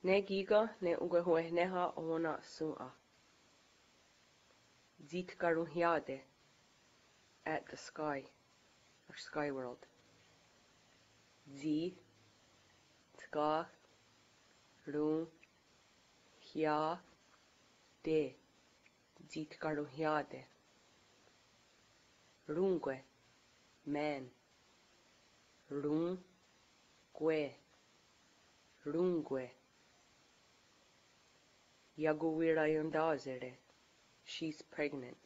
Ne giga ne ugahuehneha ona sua. Zit garuhiade at the sky, or sky world. Zi, tga, ru, hia, de, zit garuhiade. Rungue, man. Rungue, rungue. Yaguwira yundazere. She's pregnant.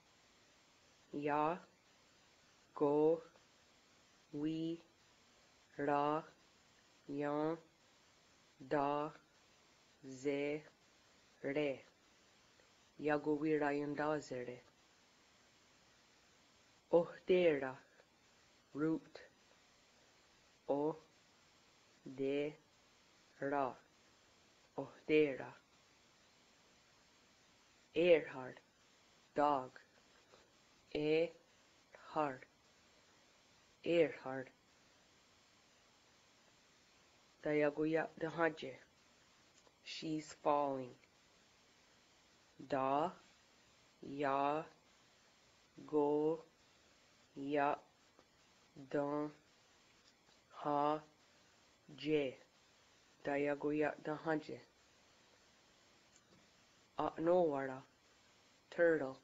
Ya, go, we, ra, yan, da, ze, re. Yaguwira yundazere. Ohdera, root. O, de, ra. Ohdera. Erhard, dog. Erhard, Erhard. Dayaguya dahaje. She's falling. Da, ya, go, ya, dan, ha, je. Dayaguya dahaje. Nowara, turtle.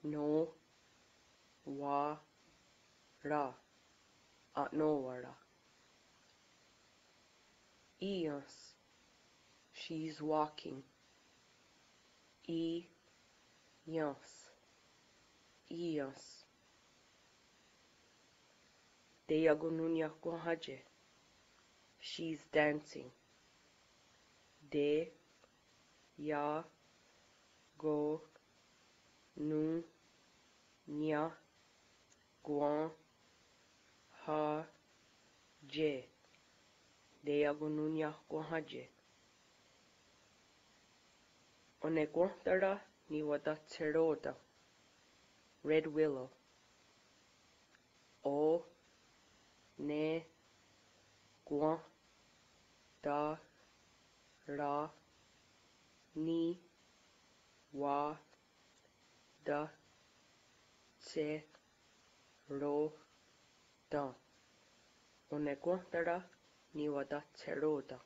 No, wa, ra. Nowara. Eons. She's walking. Eons. Eons. Deyagununya guhaje. She's dancing. De, ya, go, nu, nya, guan, ha, je. Deyagununya guhaje. Oneguantara ni wadatseroda. Red willow. O, ne, guan, da, ra, ni, wa, da, tse, ro, da. Oneguantara ni wadatseroda.